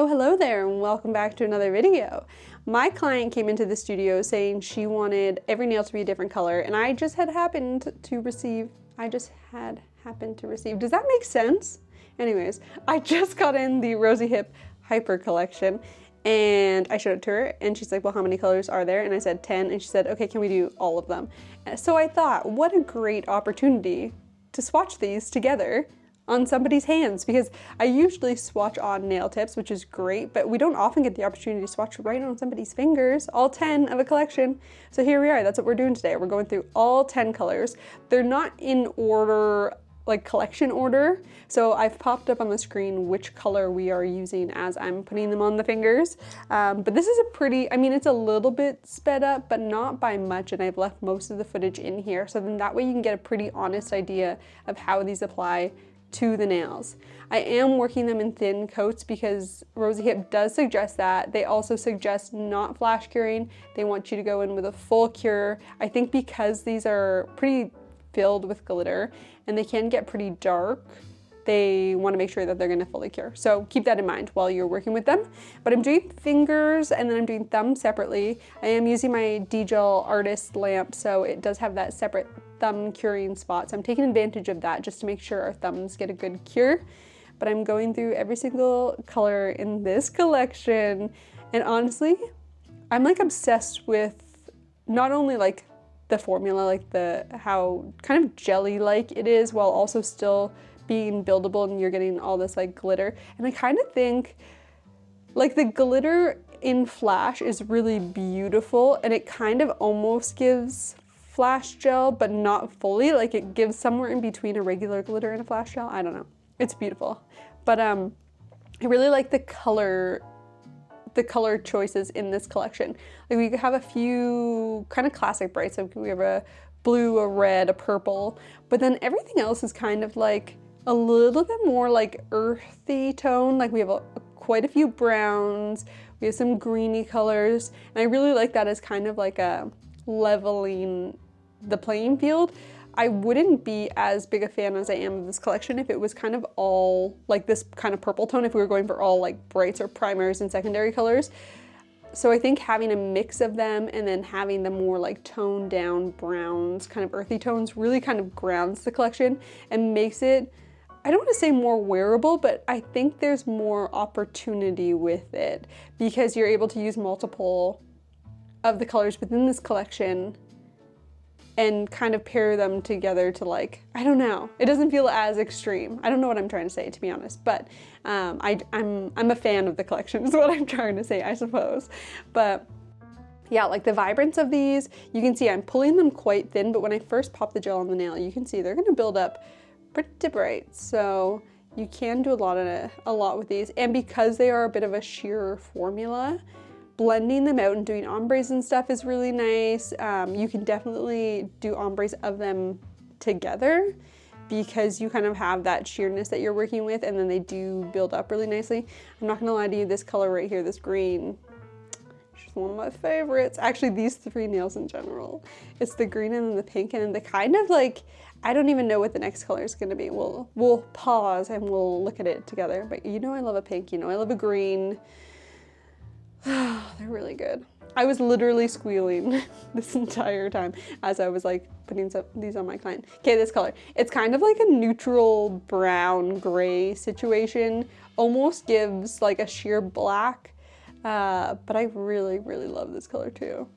Oh, hello there and welcome back to another video. My client came into the studio saying she wanted every nail to be a different color, and I just had happened to receive, does that make sense? Anyways, I just got in the Rozyhip Hyper collection and I showed it to her and she's like, well, how many colors are there? And I said 10, and she said, okay, can we do all of them? So I thought, what a great opportunity to swatch these together on somebody's hands, because I usually swatch on nail tips, which is great, but we don't often get the opportunity to swatch right on somebody's fingers, all 10 of a collection. So here we are, that's what we're doing today. We're going through all 10 colors. They're not in order, like collection order. So I've popped up on the screen which color we are using as I'm putting them on the fingers. But this is a pretty, it's a little bit sped up, but not by much, and I've left most of the footage in here. So then that way you can get a pretty honest idea of how these apply to the nails. I am working them in thin coats because Rozyhip does suggest that. They also suggest not flash curing. They want you to go in with a full cure. I think because these are pretty filled with glitter and they can get pretty dark, they want to make sure that they're going to fully cure. So keep that in mind while you're working with them. But I'm doing fingers and then I'm doing thumbs separately. I am using my D-Gel Artist lamp, so it does have that separate thumb curing spot. So I'm taking advantage of that just to make sure our thumbs get a good cure. But I'm going through every single color in this collection. And honestly, I'm like obsessed with not only like the formula, like how kind of jelly-like it is, while also still being buildable and you're getting all this like glitter. And I kind of think like the glitter in Flash is really beautiful, and it kind of almost gives Flash gel, but not fully. Like it gives somewhere in between a regular glitter and a Flash gel. I don't know. It's beautiful. But I really like the color choices in this collection. Like we have a few kind of classic brights. So we have a blue, a red, a purple, but then everything else is kind of like a little bit more like earthy tone. Like we have quite a few browns, we have some greeny colors, and I really like that as kind of like a leveling the playing field. I wouldn't be as big a fan as I am of this collection if it was kind of all like this kind of purple tone, if we were going for all like brights or primers and secondary colors. So I think having a mix of them and then having the more like toned down browns, kind of earthy tones, really kind of grounds the collection and makes it, I don't want to say more wearable, but I think there's more opportunity with it because you're able to use multiple of the colors within this collection and kind of pair them together to like, I don't know, it doesn't feel as extreme. I don't know what I'm trying to say, to be honest, but I'm a fan of the collection is what I'm trying to say, I suppose. But yeah, like the vibrance of these, you can see I'm pulling them quite thin, but when I first pop the gel on the nail, you can see they're gonna build up pretty bright. So you can do a lot with these. And because they are a bit of a sheer formula, blending them out and doing ombres and stuff is really nice. You can definitely do ombres of them together because you kind of have that sheerness that you're working with, and then they do build up really nicely. I'm not gonna lie to you, this color right here, this green, is one of my favorites. Actually, these three nails in general. It's the green and then the pink and then the kind of like, I don't even know what the next color is gonna be. We'll pause and we'll look at it together. But you know I love a pink, you know I love a green. They're really good. I was literally squealing this entire time as I was like putting these on my client. Okay, this color. It's kind of like a neutral brown gray situation. Almost gives like a sheer black, but I really, really love this color too.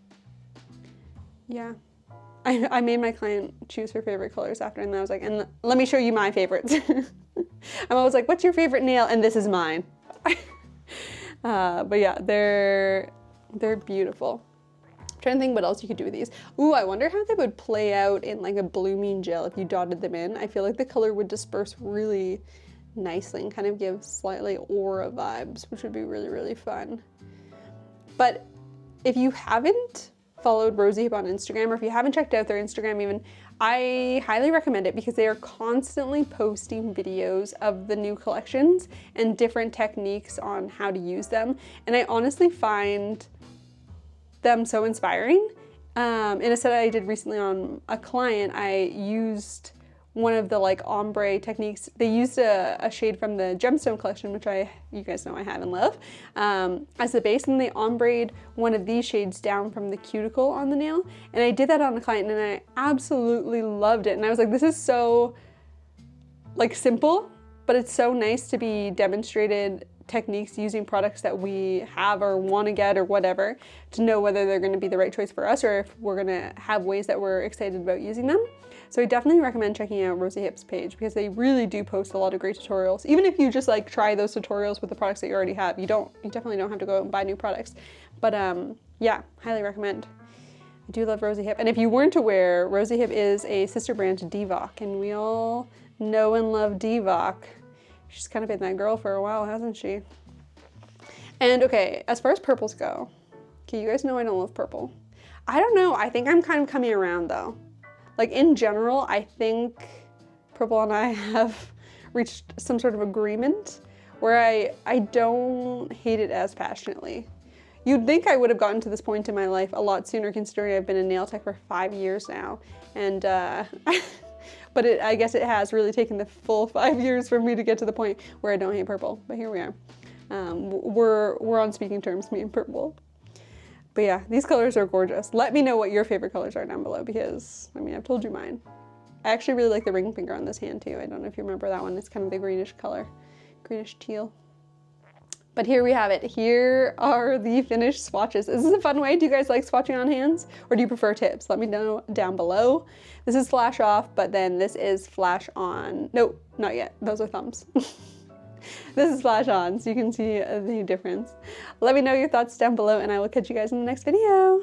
Yeah. I made my client choose her favorite colors after, and I was like, and let me show you my favorites. I'm always like, what's your favorite nail? And this is mine. But yeah, they're beautiful. I'm trying to think what else you could do with these. Ooh, I wonder how they would play out in like a blooming gel if you dotted them in. I feel like the color would disperse really nicely and kind of give slightly aura vibes, which would be really, really fun. But if you haven't followed Rozyhip on Instagram, or if you haven't checked out their Instagram even, I highly recommend it because they are constantly posting videos of the new collections and different techniques on how to use them. And I honestly find them so inspiring. In a set I did recently on a client, I used one of the like ombre techniques. They used a shade from the Gemstone collection, which you guys know I have and love, as the base, and they ombre one of these shades down from the cuticle on the nail. And I did that on the client and I absolutely loved it. And I was like, this is so like simple, but it's so nice to be demonstrated techniques using products that we have or want to get or whatever, to know whether they're going to be the right choice for us or if we're going to have ways that we're excited about using them. So I definitely recommend checking out Rozyhip's page because they really do post a lot of great tutorials. Even if you just like try those tutorials with the products that you already have, you definitely don't have to go out and buy new products. But yeah, highly recommend. I do love Rozyhip. And if you weren't aware, Rozyhip is a sister brand to Divock, and we all know and love Divock. She's kind of been that girl for a while, hasn't she? And okay, as far as purples go, okay, you guys know I don't love purple. I don't know, I think I'm kind of coming around though. Like in general, I think purple and I have reached some sort of agreement where I don't hate it as passionately. You'd think I would have gotten to this point in my life a lot sooner, considering I've been a nail tech for 5 years now. And but I guess it has really taken the full 5 years for me to get to the point where I don't hate purple, but here we are. We're on speaking terms, me and purple. But yeah, these colors are gorgeous. Let me know what your favorite colors are down below because, I mean, I've told you mine. I actually really like the ring finger on this hand too. I don't know if you remember that one. It's kind of the greenish color, greenish teal. But here we have it. Here are the finished swatches. Is this a fun way? Do you guys like swatching on hands or do you prefer tips? Let me know down below. This is flash off, but then this is flash on. Nope, not yet. Those are thumbs. This is flash on, so you can see the difference. Let me know your thoughts down below and I will catch you guys in the next video.